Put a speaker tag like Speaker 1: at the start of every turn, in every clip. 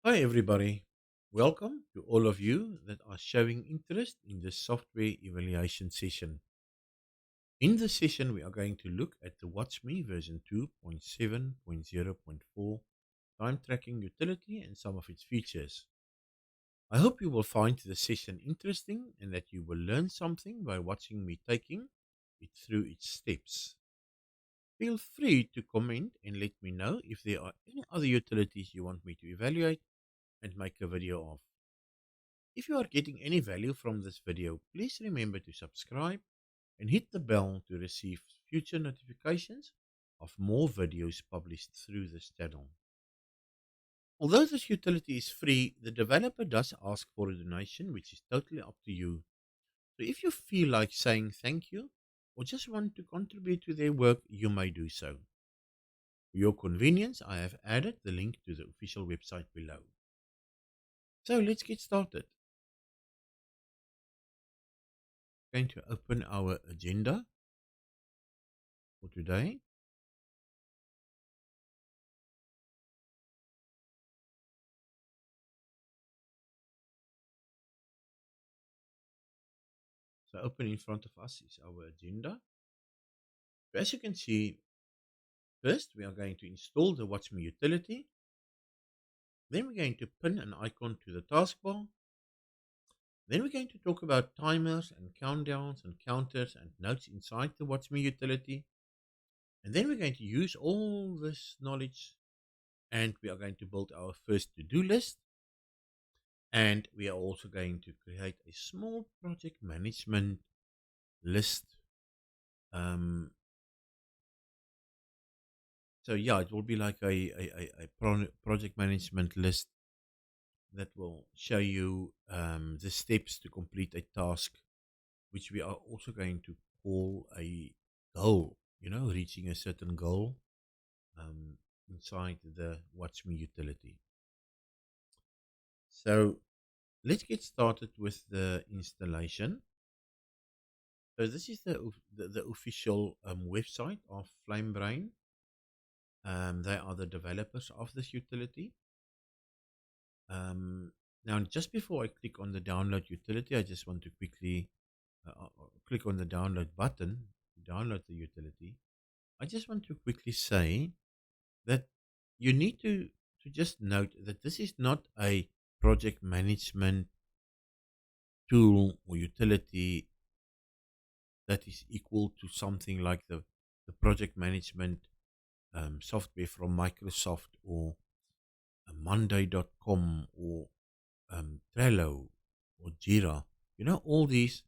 Speaker 1: Hi, everybody. Welcome to all of you that are showing interest in this software evaluation session. In this session, we are going to look at the WhatchMe version 2.7.0.4 time tracking utility and some of its features. I hope you will find the session interesting and that you will learn something by watching me taking it through its steps. Feel free to comment and let me know if there are any other utilities you want me to evaluate and make a video of. If you are getting any value from this video, please remember to subscribe and hit the bell to receive future notifications of more videos published through this channel. Although this utility is free, the developer does ask for a donation, which is totally up to you. So if you feel like saying thank you or just want to contribute to their work, you may do so. For your convenience, I have added the link to the official website below. So let's get started. I'm going to open our agenda for today. So open in front of us is our agenda. So as you can see, first we are going to install the WhatchMe utility. Then we're going to pin an icon to the taskbar. Then we're going to talk about timers and countdowns and counters and notes inside the WhatchMe utility. And then we're going to use all this knowledge and we are going to build our first to-do list. And we are also going to create a small project management list. Um, So yeah, it will be like a project management list that will show you the steps to complete a task, which we are also going to call a goal. Reaching a certain goal um, inside the WatchMe utility. So let's get started with the installation. So this is the official website of FlameBrain. They are the developers of this utility. Um, Now, just before I click on the download utility, I just want to quickly click on the download button to download the utility. I just want to quickly say that you need to just note that this is not a project management tool or utility that is equal to something like the project management software from Microsoft or Monday.com or Trello or Jira. All these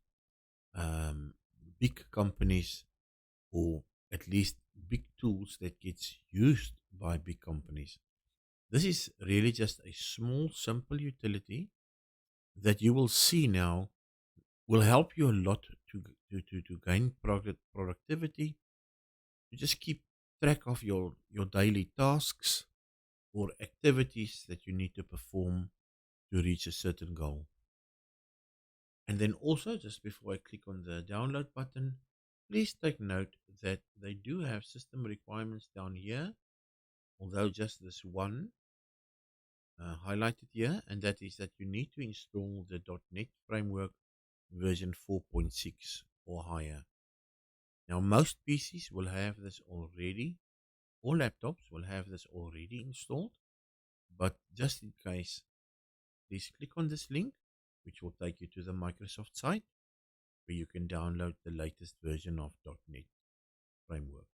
Speaker 1: um, big companies or at least big tools that gets used by big companies. This is really just a small, simple utility that you will see now will help you a lot to gain productivity, to just keep track of your daily tasks or activities that you need to perform to reach a certain goal. And then also, just before I click on the download button, please take note that they do have system requirements down here, although just this one highlighted here, and that is that you need to install the .NET framework version 4.6 or higher. Now, most PCs will have this already, or laptops will have this already installed, but just in case, please click on this link, which will take you to the Microsoft site where you can download the latest version of .NET framework.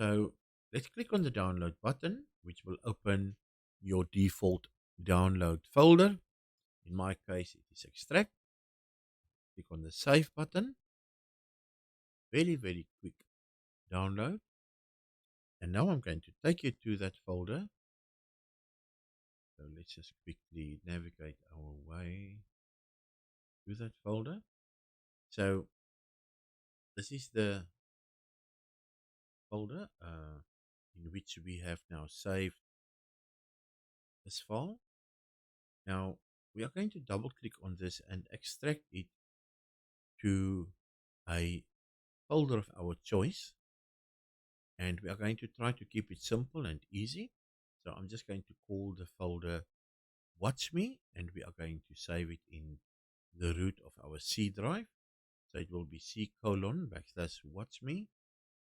Speaker 1: So let's click on the download button, which will open your default download folder. In my case, it is extract. Click on the save button. Very, very quick download. And now I'm going to take you to that folder. So let's just quickly navigate our way to that folder. So this is the folder in which we have now saved this file. Now we are going to double click on this and extract it to a folder of our choice. And we are going to try to keep it simple and easy. So I'm just going to call the folder WhatchMe, and we are going to save it in the root of our C drive. So it will be C colon backslash WhatchMe,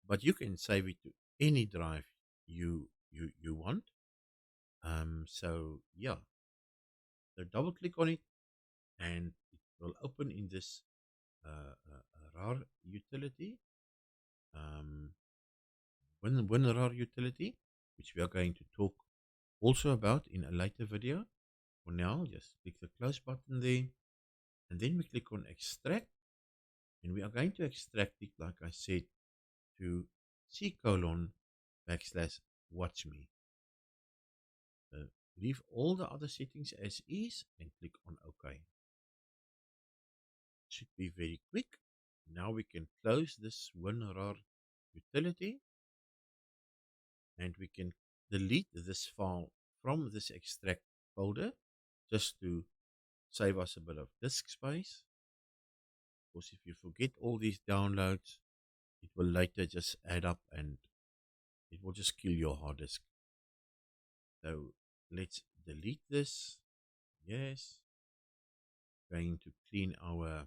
Speaker 1: but you can save it to any drive you want. So yeah, so double click on it, and it will open in this RAR utility, um, WinRAR utility, which we are going to talk also about in a later video. For now, just click the close button there, and then we click on extract, and we are going to extract it, like I said, to C colon backslash watch me. So leave all the other settings as is and click on OK. Should be very quick. Now we can close this WinRAR utility, and we can delete this file from this extract folder just to save us a bit of disk space. Because if you forget all these downloads, it will later just add up and it will just kill your hard disk. So let's delete this. Yes. Going to clean our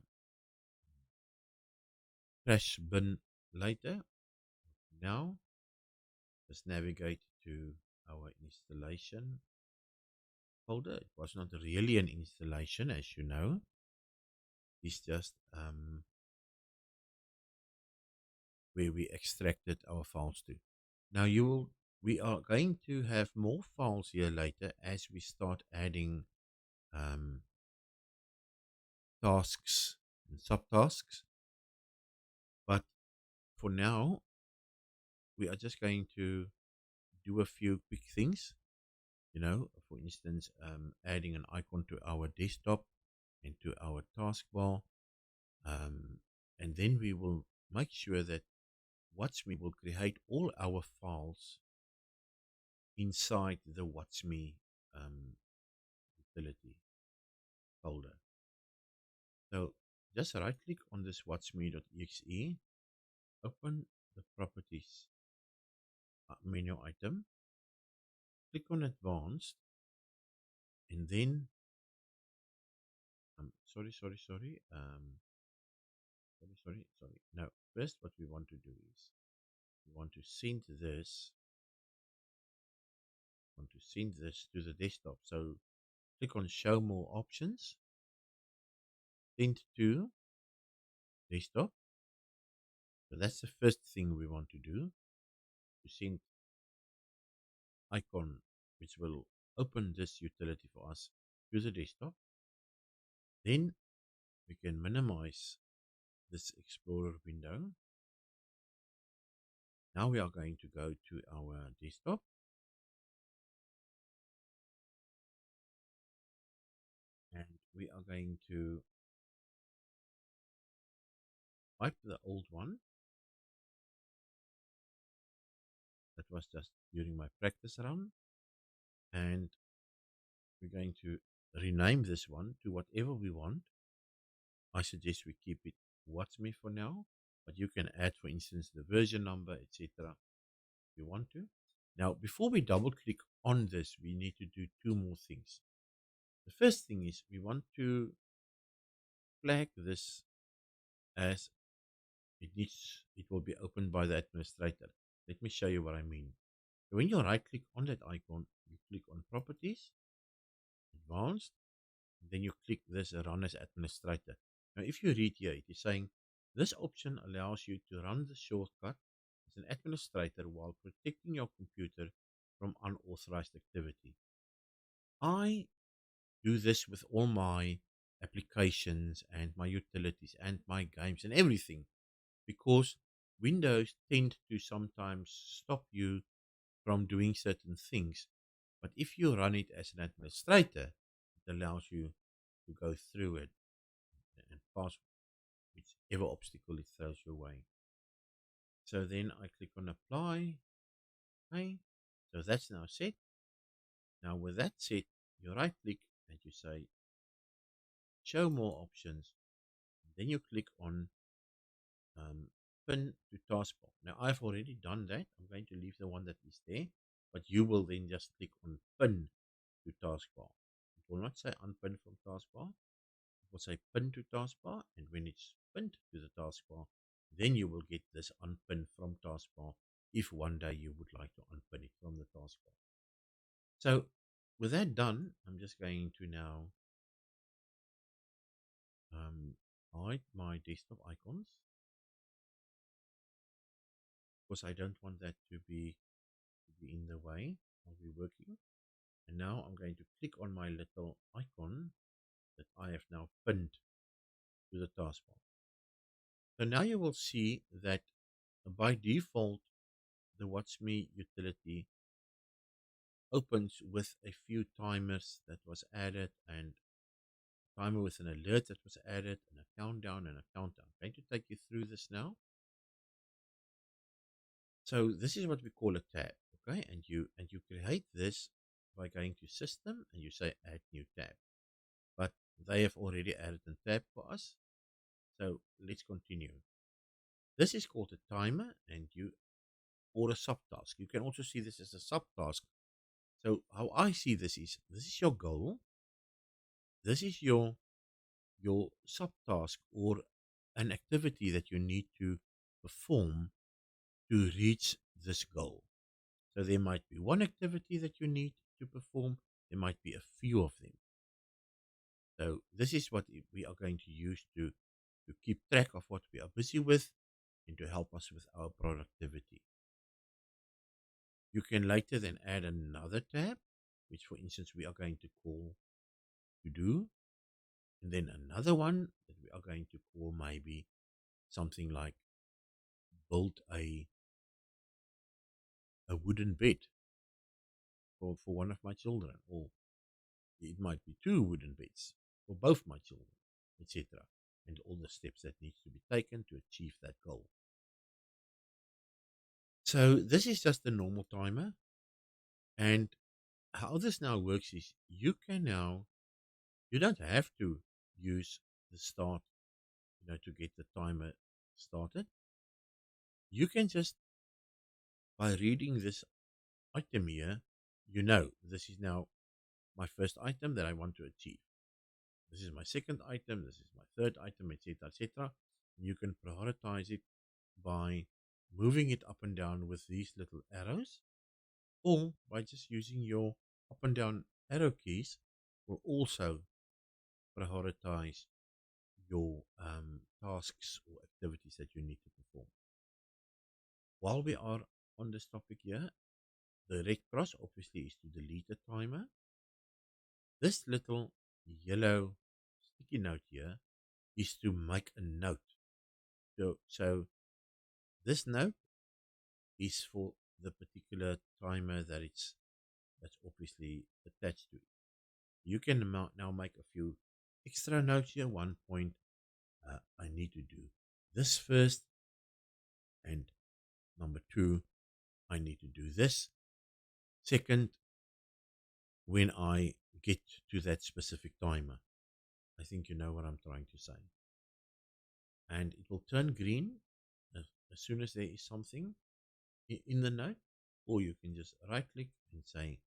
Speaker 1: trash bin later. Now, let's navigate to our installation folder. It was not really an installation, as you know. It's just where we extracted our files to. Now we are going to have more files here later as we start adding um, tasks and subtasks. But for now, we are just going to do a few quick things. For instance, adding an icon to our desktop and to our taskbar. And then we will make sure that WhatchMe will create all our files inside the WhatchMe utility folder. So just right click on this watchme.exe, open the properties menu item, click on advanced, and then sorry. Now, first what we want to do is we want to send this to the desktop. So click on show more options, send to desktop. So that's the first thing we want to do, to send icon which will open this utility for us to the desktop. Then we can minimize this Explorer window. Now we are going to go to our desktop, and we are going to wipe the old one. That was just during my practice run, and we're going to rename this one to whatever we want. I suggest we keep it WhatchMe for now, but you can add, for instance, the version number, etc. if you want to. Now, before we double click on this, we need to do two more things. The first thing is we want to flag this as it will be opened by the administrator. Let me show you what I mean. So when you right click on that icon, you click on properties, advanced, and then you click this run as administrator. Now, if you read here, it is saying this option allows you to run the shortcut as an administrator while protecting your computer from unauthorized activity. I do this with all my applications and my utilities and my games and everything, because Windows tend to sometimes stop you from doing certain things. But if you run it as an administrator, it allows you to go through it and pass whichever obstacle it throws your way. So then I click on apply. Okay. So that's now set. Now with that set, you right click and you say show more options. Then you click on pin to taskbar. Now I've already done that. I'm going to leave the one that is there. but you will then just click on pin to taskbar. It will not say unpin from taskbar. It will say pin to taskbar, and when it's pinned to the taskbar, then you will get this unpin from taskbar if one day you would like to unpin it from the taskbar. So with that done, I'm just going to now hide my desktop icons because I don't want that to be in the way of me working. And now I'm going to click on my little icon that I have now pinned to the taskbar. So now you will see that by default, the WhatchMe utility opens with a few timers that was added, and a timer with an alert that was added, and a countdown and a countdown. I'm going to take you through this now. So this is what we call a tab, okay? And you create this by going to System and you say Add New Tab. But they have already added a tab for us. So let's continue. This is called a timer, and you or a subtask. You can also see this as a subtask. So how I see this is your goal. This is your subtask or an activity that you need to perform to reach this goal. So there might be one activity that you need to perform. There might be a few of them. So this is what we are going to use to keep track of what we are busy with and to help us with our productivity. You can later then add another tab, which for instance we are going to call to do, and then another one that we are going to call maybe something like build a wooden bed for one of my children, or it might be two wooden beds for both my children, etc. And all the steps that needs to be taken to achieve that goal. So this is just a normal timer, and how this now works is you don't have to use the start, to get the timer started. You can just, by reading this item here, this is now my first item that I want to achieve. This is my second item, this is my third item, etc., etc. You can prioritize it by moving it up and down with these little arrows, or by just using your up and down arrow keys will also prioritize your tasks or activities that you need to perform. While we are on this topic here, the red cross obviously is to delete the timer. This little yellow sticky note here is to make a note. So this note is for the particular timer that's obviously attached to it. You can now make a few extra notes here. One point, I need to do this first, and number two, I need to do this second when I get to that specific timer. I think you know what I'm trying to say. And it will turn green as soon as there is something in the note, or you can just right click and say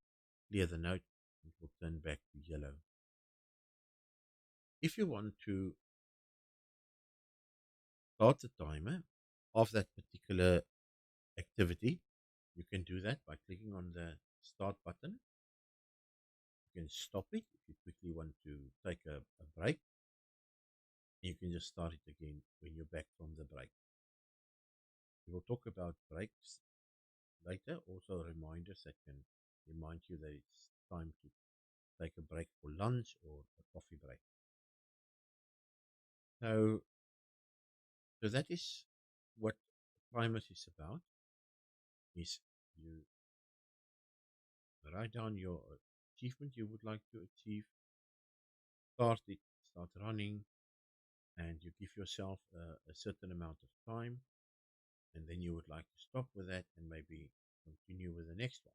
Speaker 1: clear the note. It will turn back to yellow. If you want to start the timer of that particular activity, you can do that by clicking on the start button. You can stop it if you quickly want to take a break. You can just start it again when you're back from the break. We will talk about breaks later, also reminders that can remind you that it's time to take a break for lunch or a coffee break. So that is what timers is about, is you write down your achievement you would like to achieve, start running, and you give yourself a certain amount of time, and then you would like to stop with that and maybe continue with the next one.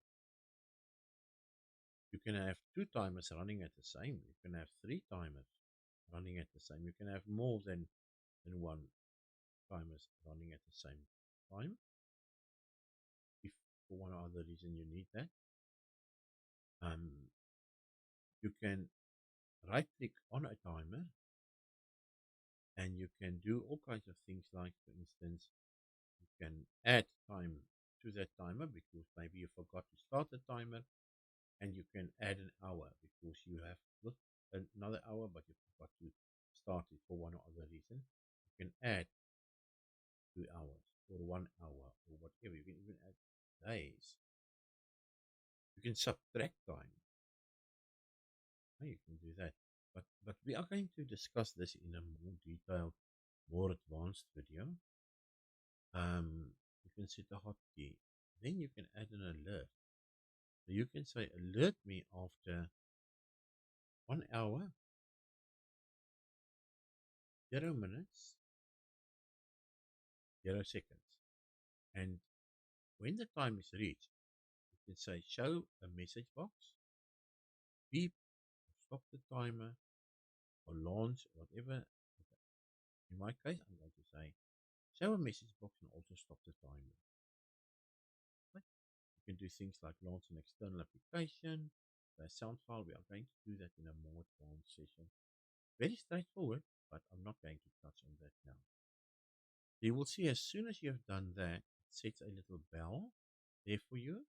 Speaker 1: You can have two timers running at the same. You can have three timers running at the same. You can have more than one timers running at the same time if for one or other reason you need that. You can right click on a timer and you can do all kinds of things, like, for instance, you can add time to that timer because maybe you forgot to start the timer, and you can add an hour because you have looked another hour but you forgot to start it for one or other reason. You can add 2 hours or 1 hour or whatever. You can even add days. You can subtract time. You can do that. But we are going to discuss this in a more detailed, more advanced video. You can set a hotkey. Then you can add an alert. So you can say, alert me after 1 hour, 0 minutes, 0 seconds. And when the time is reached, you can say, show a message box, beep, stop the timer, or launch, whatever. In my case, I'm going to say, show a message box and also stop the timer. You can do things like launch an external application, a sound file. We are going to do that in a more advanced session. Very straightforward, but I'm not going to touch on that now. You will see as soon as you have done that, it sets a little bell there for you,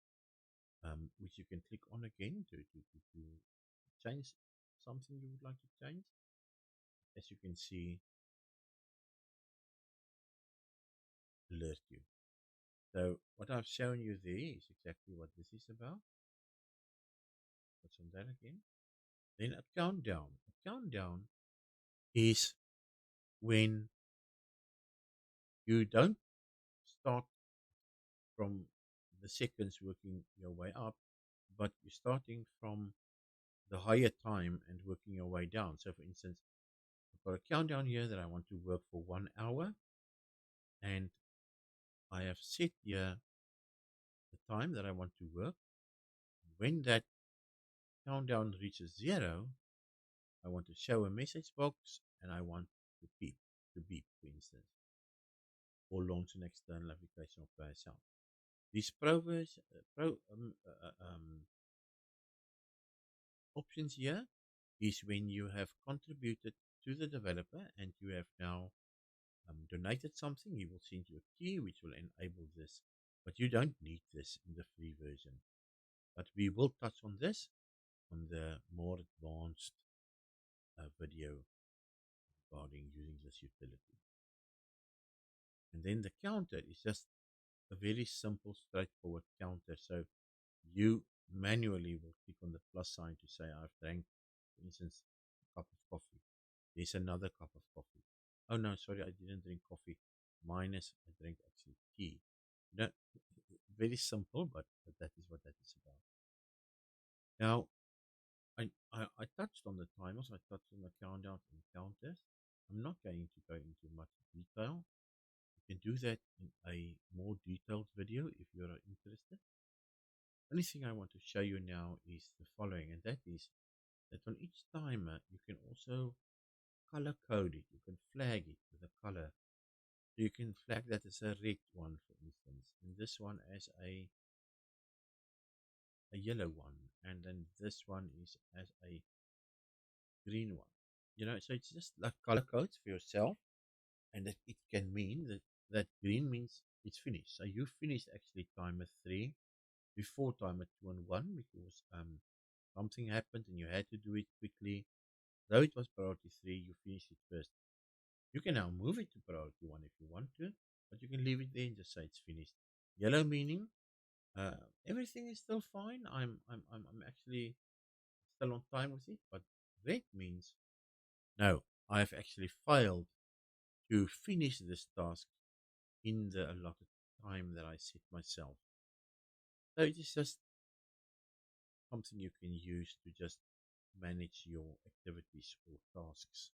Speaker 1: which you can click on again to change something you would like to change. As you can see, alert you. So what I've shown you there is exactly what this is about. Touch on that again. Then a countdown. A countdown is when you don't start from the seconds working your way up, but you're starting from the higher time and working your way down. So for instance, I've got a countdown here that I want to work for 1 hour, and I have set here the time that I want to work. When that countdown reaches 0, I want to show a message box and I want to beep, for instance, or launch an external application of yourself. These options here is when you have contributed to the developer and you have now donated something. He will send you a key which will enable this, but you don't need this in the free version. But we will touch on this on the more advanced video regarding using this utility. And then the counter is just a very simple, straightforward counter. So you manually will click on the plus sign to say, I've drank, for instance, a cup of coffee. There's another cup of coffee. Oh no, sorry, I didn't drink coffee. Minus, I drank actually tea. You know, very simple, but that is what that is about. Now, I touched on the timers, I touched on the countdown and counters. I'm not going to go into much detail. You can do that in a more detailed video if you're interested. Only thing I want to show you now is the following, and that is that on each timer you can also color code it. You can flag it with a color. So you can flag that as a red one, for instance, and this one as a yellow one, and then this one is as a green one. So it's just like color codes for yourself, and that it can mean that green means it's finished. So you finished actually timer 3 before timer 2 and 1 because something happened and you had to do it quickly. Though it was priority 3, you finished it first. You can now move it to priority 1 if you want to, but you can leave it there and just say it's finished. Yellow meaning everything is still fine. I'm actually still on time with it. But red means no, I've actually failed to finish this task in the allotted time that I set myself. So it is just something you can use to just manage your activities or tasks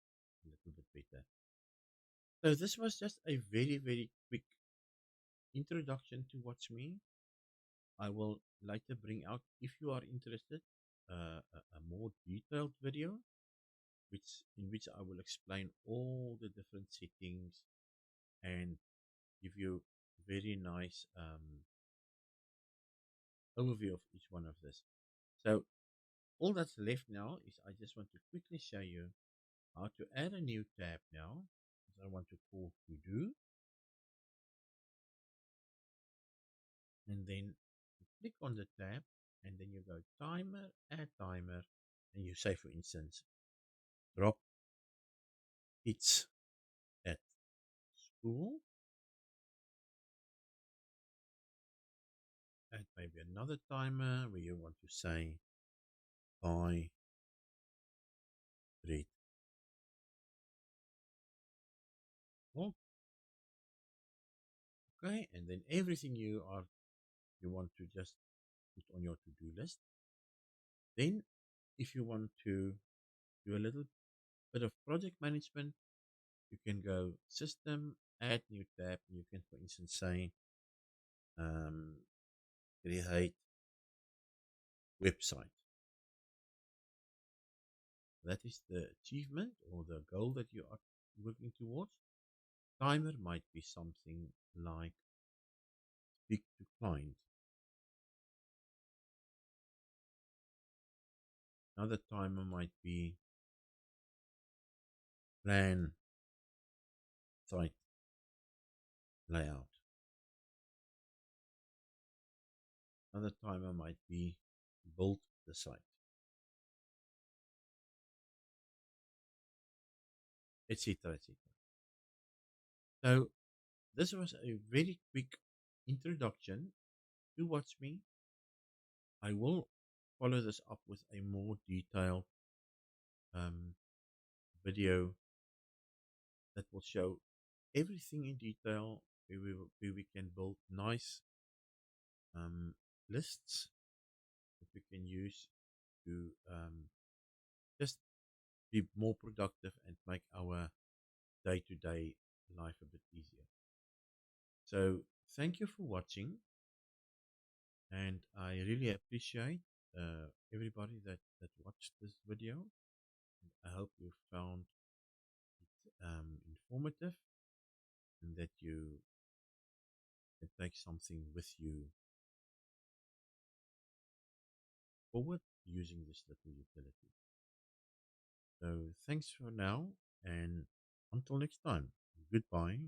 Speaker 1: a little bit better. So this was just a very, very quick introduction to WhatchMe. I will later bring out, if you are interested, a more detailed video in which I will explain all the different settings and give you very nice overview of each one of this. So all that's left now is I just want to quickly show you how to add a new tab now. That I want to call to do, and then you click on the tab, and then you go timer, add timer, and you say, for instance, drop kids at school, add maybe another timer where you want to say buy bread. Oh, okay, and then everything you want to just put on your to-do list. Then, if you want to do a little bit of project management, you can go system, add new tab, and you can, for instance, say um, create website. That is the achievement or the goal that you are working towards. Timer might be something like speak to client. Another timer might be plan site layout. Another timer might be build the site, etc., etc. So this was a very quick introduction to WhatchMe. I will follow this up with a more detailed um, video that will show everything in detail where we can build nice lists that we can use to just be more productive and make our day-to-day life a bit easier. So thank you for watching, and I really appreciate everybody that watched this video. I hope you found it informative and that you can take something with you forward using this little utility. So thanks for now, and until next time, goodbye.